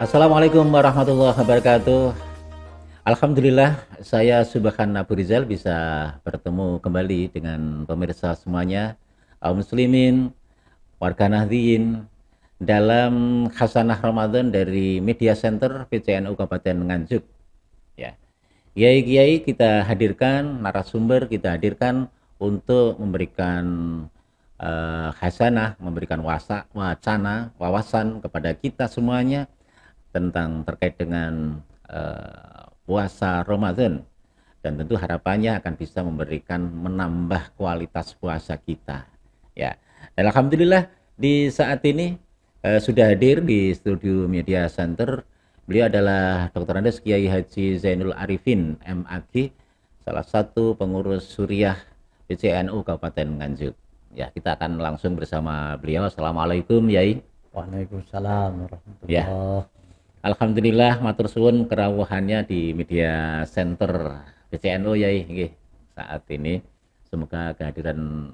Assalamualaikum warahmatullahi wabarakatuh. Alhamdulillah saya Subhan Abu Rizal bisa bertemu kembali dengan pemirsa semuanya, kaum muslimin, warga Nahdliyin dalam Khasanah Ramadan dari Media Center PCNU Kabupaten Nganjuk. Ya, kiai-kiai kita hadirkan, narasumber kita hadirkan untuk memberikan khasanah, memberikan wacana, wawasan kepada kita semuanya tentang terkait dengan puasa Ramadan, dan tentu harapannya akan bisa memberikan menambah kualitas puasa kita ya. Dan alhamdulillah di saat ini sudah hadir di studio Media Center. Beliau adalah Dr. Andes Kiai Haji Zainul Arifin MAG, salah satu pengurus Suriah PCNU Kabupaten Nganjuk. Ya, kita akan langsung bersama beliau. Assalamualaikum Yai. Waalaikumsalam Ya, warahmatullahi. alhamdulillah matur suwun kerawuhannya di Media Center PCNU Yai nggih saat ini. Semoga kehadiran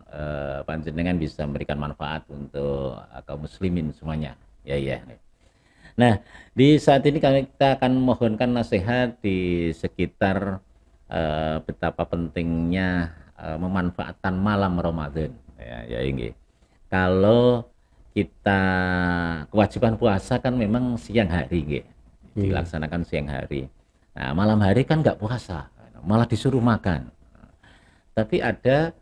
panjenengan bisa memberikan manfaat untuk kaum muslimin semuanya. Ya ya. Nah, di saat ini kita akan mohonkan nasihat di sekitar betapa pentingnya memanfaatkan malam Ramadan. Ya, ya nggih. Kalau kita kewajiban puasa kan memang siang hari nggih, dilaksanakan siang hari. Nah, malam hari kan nggak puasa, malah disuruh makan. Tapi ada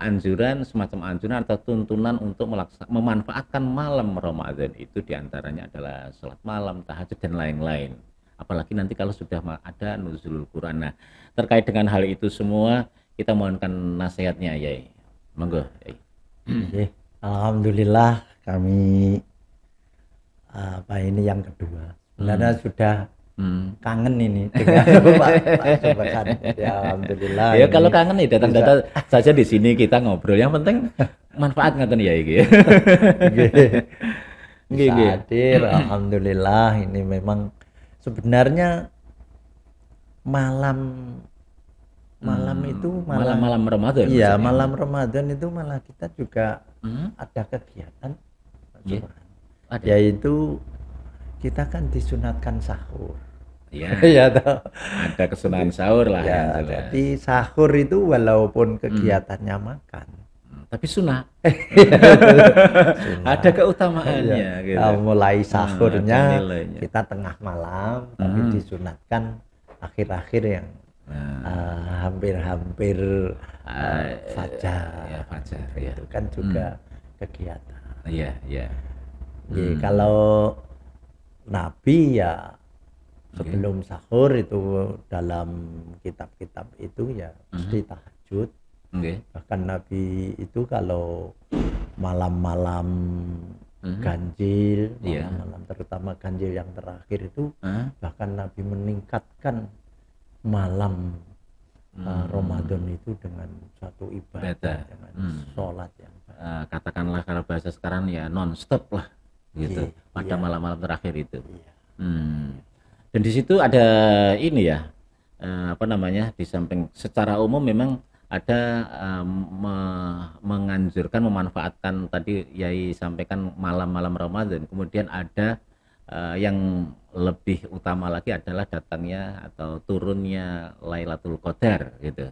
anjuran, semacam anjuran atau tuntunan untuk memanfaatkan malam Ramadan itu, diantaranya adalah sholat malam, tahajud dan lain-lain. Apalagi nanti kalau sudah ada nuzulul Quran. Nah, terkait dengan hal itu semua kita mohonkan nasihatnya Yai. Monggo Yai. Alhamdulillah kami ini yang kedua. Sebenarnya sudah kangen ini dengan Pak Subhan. Ya alhamdulillah. Ya kalau kangen nih datang-datang saja di sini kita ngobrol. Yang penting manfaat ngaten ya iki. Bisa hadir, alhamdulillah. Ini memang sebenarnya malam itu malam Ramadan. Iya, malam Ramadan itu malah kita juga ada kegiatan, Ada. yaitu kita kan disunatkan sahur. Iya. Ya, Ada kesunahan sahur lah. ya, jadi sahur itu walaupun kegiatannya makan, tapi sunnah. Ada keutamaannya ya, gitu. mulai sahurnya nilainya. kita tengah malam, tapi disunatkan akhir-akhir yang hampir-hampir fajar. Ya, fajar ya. Itu kan juga kegiatan. Iya, iya. Kalau Nabi ya sebelum sahur itu dalam kitab-kitab itu ya mesti tahajud. Bahkan Nabi itu kalau malam-malam ganjil, malam-malam terutama ganjil yang terakhir itu, bahkan Nabi meningkatkan malam Ramadan itu dengan satu ibadah, dengan sholat yang katakanlah kalau bahasa sekarang ya non-stop lah gitu pada malam-malam terakhir itu. Dan di situ ada ini ya, di samping secara umum memang ada menganjurkan memanfaatkan, tadi Yai sampaikan malam-malam Ramadan. Kemudian ada yang lebih utama lagi adalah datangnya atau turunnya Lailatul Qadar gitu.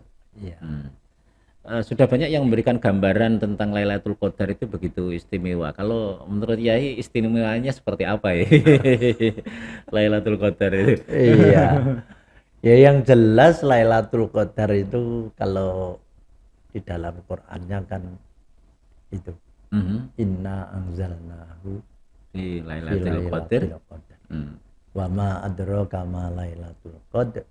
Sudah banyak yang memberikan gambaran tentang Lailatul Qadar itu begitu istimewa. Kalau menurut Yai istimewanya seperti apa ya? Lailatul Qadar itu. Iya. Ya yang jelas Lailatul Qadar itu kalau di dalam Qur'annya kan itu inna anzalnahu di Lailatul Qadar. Wa ma adraka ma Lailatul Qadar.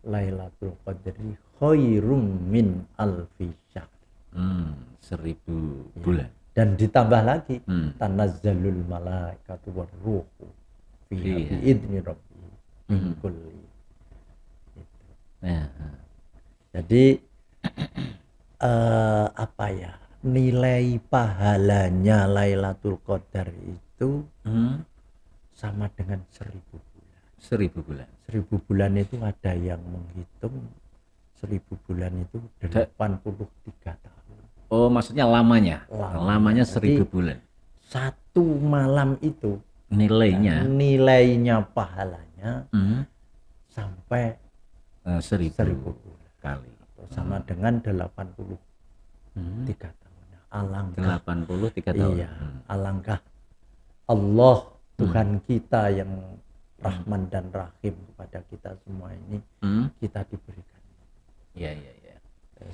Lailatul Qadri khairum min alfi syahr. 1000 bulan. Dan ditambah lagi tanazzalul malaikatu warruhu fiha biidzni rabbihim min kulli. Jadi nilai pahalanya Lailatul Qadar itu sama dengan 1000 bulan. 1000 bulan. 1000 bulan itu ada yang menghitung 1000 bulan itu 83 tahun. Oh, maksudnya lamanya. Lamanya 1000 bulan. Satu malam itu nilainya pahalanya sampai 1000 bulan. kali. Sama dengan 83 tahun. Alangkah 83 tahun. Iya, alangkah Allah Tuhan kita yang Rahman dan Rahim kepada kita semua ini kita diberikan. Iya.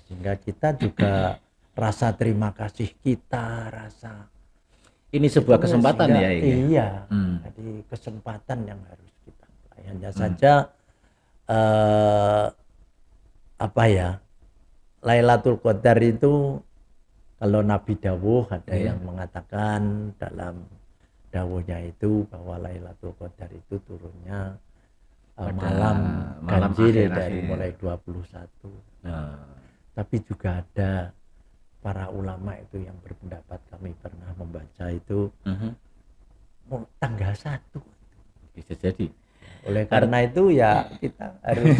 Sehingga kita juga rasa terima kasih kita, ini sebuah kesempatan sehingga, ya ini. Iya. Jadi kesempatan yang harus kita ambil. Hanya saja Lailatul Qadar itu kalau Nabi dawuh ada yang mengatakan dalam dawuhnya itu bahwa Lailatul Qadar itu turunnya malam ganjil dari mulai 21. Tapi juga ada para ulama itu yang berpendapat, kami pernah membaca itu tanggal 1. Bisa jadi. Oleh karena itu ya kita harus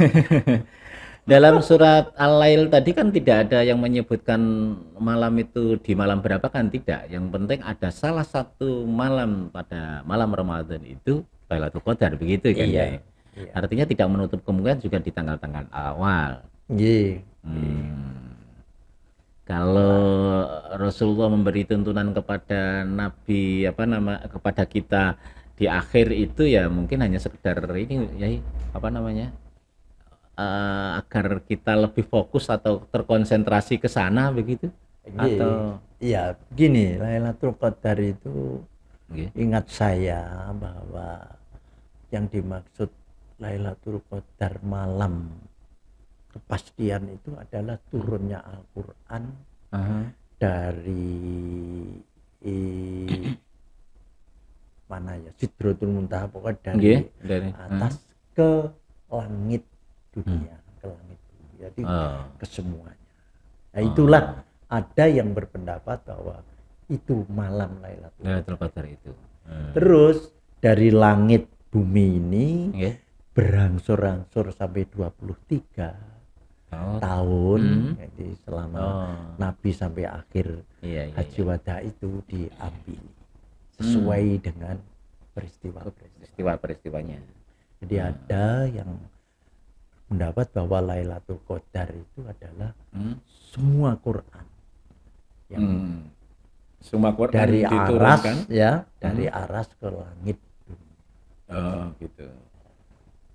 dalam surat Al-Lail tadi kan tidak ada yang menyebutkan malam itu di malam berapa kan, tidak. Yang penting ada salah satu malam pada malam Ramadan itu Lailatul Qadar, begitu kan ya. Artinya tidak menutup kemungkinan juga di tanggal-tanggal awal. Kalau Rasulullah memberi tuntunan kepada Nabi kepada kita di akhir itu ya mungkin hanya sekedar ini ya agar kita lebih fokus atau terkonsentrasi ke sana begitu. Atau iya gini, Lailatul Qadar itu ingat saya bahwa yang dimaksud Lailatul Qadar malam kepastian itu adalah turunnya Al-Quran dari mana ya, Sidratul Muntaha, pokoknya dari atas ke langit dunia, ke langit dunia, jadi ke semuanya. Nah itulah ada yang berpendapat bahwa itu malam Lailatul Qadar itu. Terus dari langit bumi ini berangsur-angsur sampai 23 tahun, jadi selama Nabi sampai akhir Haji Wada itu diambil sesuai dengan peristiwa-peristiwanya. Jadi ada yang mendapat bahwa Lailatul Qadar itu adalah semua Quran yang semua Quran dari diturunkan dari aras ke langit. Gitu.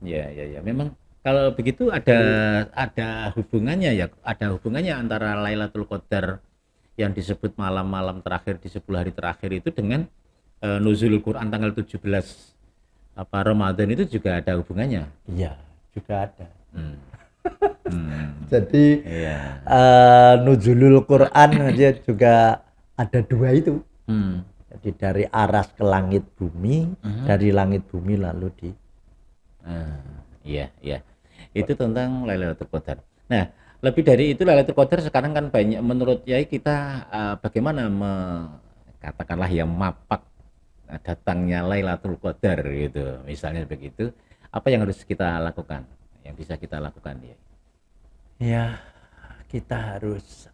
Ya. Memang kalau begitu ada hubungannya ya, ada hubungannya antara Lailatul Qadar yang disebut malam-malam terakhir di 10 hari terakhir itu dengan nuzulul Quran tanggal 17 Ramadan itu juga ada hubungannya. Iya, juga ada. Jadi nuzulul Quran aja juga ada 2 itu. Jadi dari aras ke langit bumi, dari langit bumi lalu di iya. Itu tentang Lailatul Qadar. Nah, lebih dari itu Lailatul Qadar sekarang kan banyak menurut Yai kita bagaimana katakanlah yang mapak datangnya Lailatul Qadar gitu. Misalnya begitu, apa yang harus kita lakukan? Yang bisa kita lakukan ya? Ya, kita harus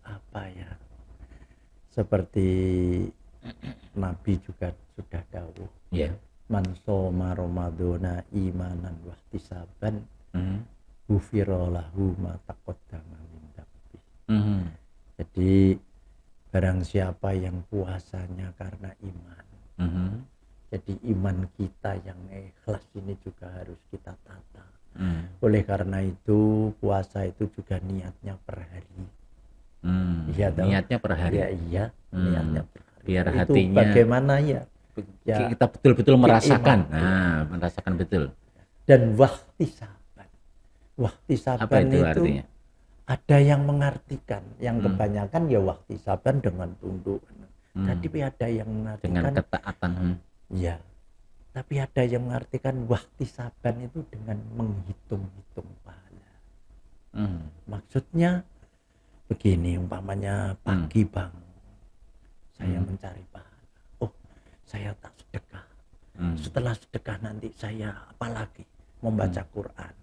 seperti Nabi juga sudah dawuh. Man shoma Ramadhana imanan wa ihtisaban ghufira lahu ma taqaddama min dhanbi. Jadi barang siapa yang puasanya karena iman. Jadi iman kita yang ikhlas ini juga harus kita tata. Oleh karena itu puasa itu juga niatnya per hari. Niatnya per hari. Iya, niatnya per hari. Biar itu hatinya bagaimana ya kita betul-betul merasakan. Merasakan betul. Dan wahtisaban itu artinya? Ada yang mengartikan, yang kebanyakan ya wahtisaban dengan tunduk. Tapi ada yang mengartikan dengan ketaatan. Ya. Tapi ada yang mengartikan wahtisaban itu dengan menghitung-hitung pahala. Maksudnya begini, umpamanya pagi saya mencari pahala. Oh, saya tak sedekah. Setelah sedekah nanti saya apalagi membaca Quran.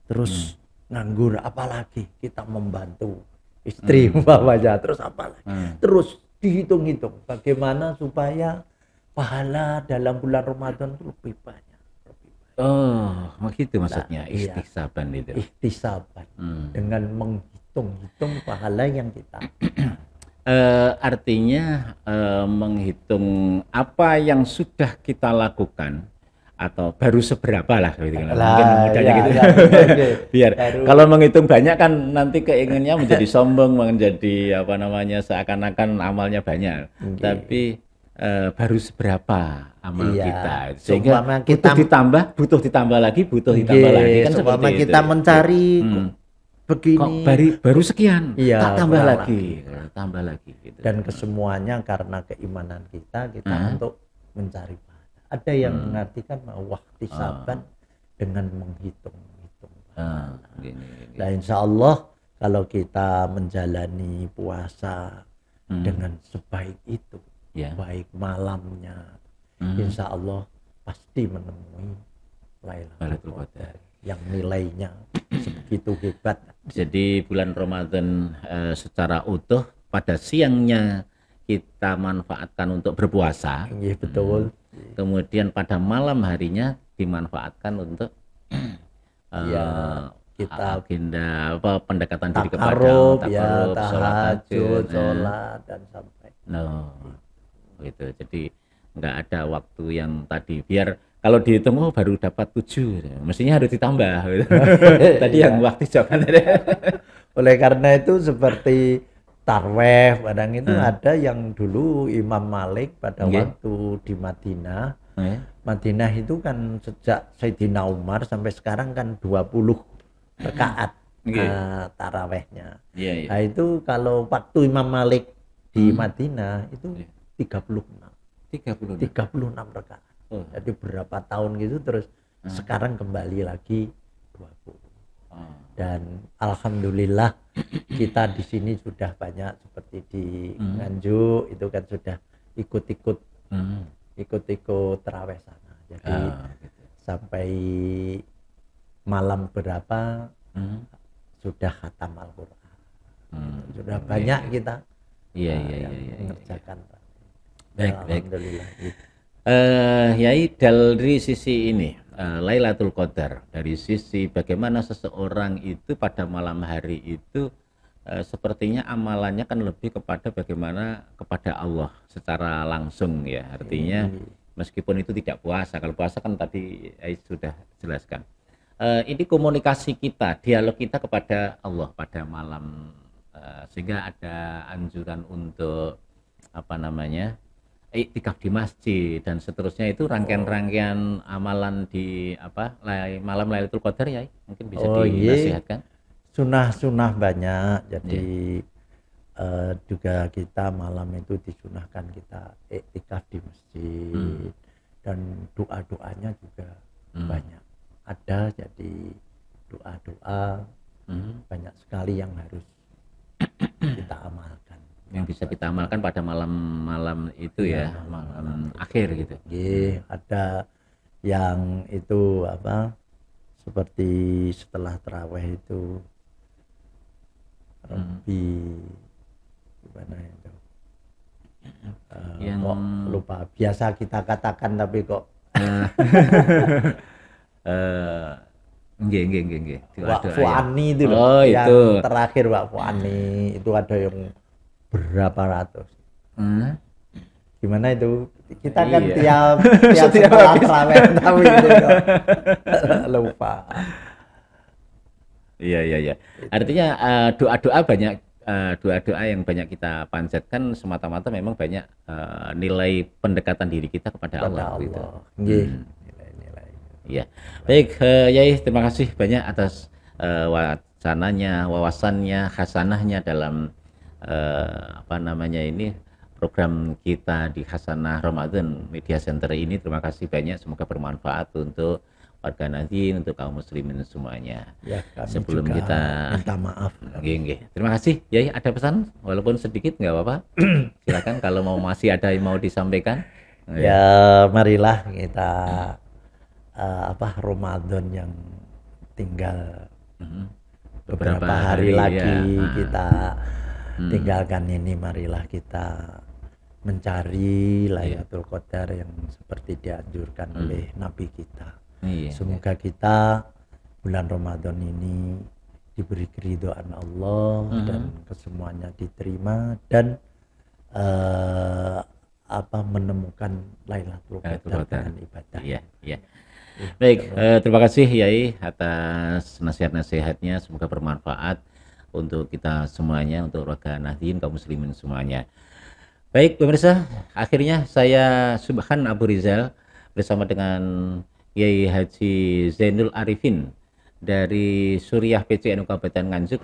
Terus nganggur apalagi kita membantu istri umpamanya. Terus apalagi. Terus dihitung-hitung bagaimana supaya pahala dalam bulan Ramadan itu lebih banyak. Oh, begitu maksudnya Nah, iya, ihtisaban itu. ihtisaban dengan menghitung-hitung pahala yang kita. Artinya menghitung apa yang sudah kita lakukan atau baru seberapa lah gitu kan. Mungkin modalnya Ya, gitu. ya, oke. Biar Baru, kalau menghitung banyak kan nanti keinginannya menjadi sombong, menjadi apa namanya seakan-akan amalnya banyak. oke. Tapi baru seberapa amal Iya, kita sehingga seumpama butuh ditambah lagi, butuh ditambah lagi kan seperti seumpama itu. kita mencari Kok begini, baru sekian, iya, tak tambah kurang lagi, tambah lagi gitu. dan kesemuanya karena keimanan kita untuk mencari pahala. Ada yang mengartikan wahtisaban dengan menghitung-hitung. Nah, insya Allah kalau kita menjalani puasa dengan sebaik itu, baik malamnya, insya Allah pasti menemui Lailatul Qadar yang nilainya sebegitu hebat. Jadi bulan Ramadan secara utuh pada siangnya kita manfaatkan untuk berpuasa. Iya, betul. Kemudian pada malam harinya dimanfaatkan untuk kita agenda apa pendekatan diri kepada takarub, takarub, tahajud, sholat dan sampai. Gitu. Jadi nggak ada waktu yang tadi biar kalau dihitung baru dapat 7, mestinya harus ditambah. Tadi yang waktu jawaban. Oleh karena itu seperti tarweh kadang itu ada yang dulu Imam Malik pada waktu di Madinah. Madinah itu kan sejak Sayyidina Umar sampai sekarang kan 20 rakaat tarawehnya. Nah itu kalau waktu Imam Malik di Madinah itu 36 rakaat. Jadi berapa tahun gitu terus sekarang kembali lagi 20. Dan alhamdulillah kita di sini sudah banyak seperti di Nganjuk itu kan sudah ikut-ikut tarawih sana. Jadi sampai malam berapa sudah khatam Al-Qur'an. Sudah banyak kita mengerjakan. Baik. Alhamdulillah. Yai dari sisi ini Lailatul Qadar, dari sisi bagaimana seseorang itu pada malam hari itu sepertinya amalannya kan lebih kepada bagaimana kepada Allah secara langsung ya, artinya meskipun itu tidak puasa. Kalau puasa kan tadi sudah jelaskan. Ini komunikasi kita, dialog kita kepada Allah pada malam, sehingga ada anjuran untuk apa namanya iktikaf di masjid dan seterusnya, itu rangkaian-rangkaian amalan di apa malam Lailatul Qadar ya, mungkin bisa dinasihatkan. Sunah-sunah banyak, jadi juga kita malam itu disunahkan kita iktikaf di masjid dan doa-doanya juga banyak ada, jadi doa-doa banyak sekali yang harus kita amalkan, yang bisa kita amalkan pada malam-malam itu malam akhir gitu. Ada yang itu apa seperti setelah tarawih itu gimana itu yang kok lupa, biasa kita katakan tapi kok Nggih. Wakfu Ani itu loh. Oh, yang itu terakhir Wakfu Ani itu ada yang berapa ratus. Gimana itu? Kita kan tiap setelah tarawih tahu itu lupa. Iya. Artinya doa-doa banyak, doa-doa yang banyak kita panjatkan semata-mata memang banyak nilai pendekatan diri kita kepada Allah. Gitu. Iya. Baik, Yai, terima kasih banyak atas wawasannya, khasanahnya dalam apa namanya ini program kita di Hasanah Ramadan Media Center ini. Terima kasih banyak, semoga bermanfaat untuk warga Nahdien, untuk kaum muslimin semuanya. Ya, sebelum kita minta maaf. Nggih. Terima kasih. Yai, ada pesan walaupun sedikit nggak apa-apa. Silakan kalau masih ada yang mau disampaikan. Ya, marilah kita Ramadan yang tinggal beberapa hari lagi kita tinggalkan ini, marilah kita mencari Lailatul Qadar yang seperti dianjurkan oleh Nabi kita. Semoga kita bulan Ramadan ini diberi keridhaan Allah dan kesemuanya diterima dan menemukan Lailatul Qadar dengan ibadah. Baik, terima kasih Yai atas nasihat-nasihatnya, semoga bermanfaat untuk kita semuanya, untuk warga Nahdien, kaum muslimin semuanya. Baik pemirsa, akhirnya saya Subhan Abu Rizal bersama dengan Yai Haji Zainul Arifin dari Suriah PCNU Kabupaten Nganjuk,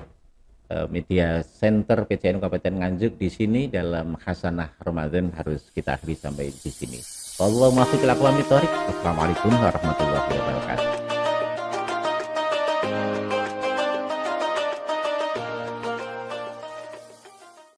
Media Center PCNU Kabupaten Nganjuk di sini dalam Hasanah Ramadan harus kita akhiri sampai di sini. Wallahu muwaffiq ila aqwamit thoriq. Wassalamualaikum warahmatullahi wabarakatuh.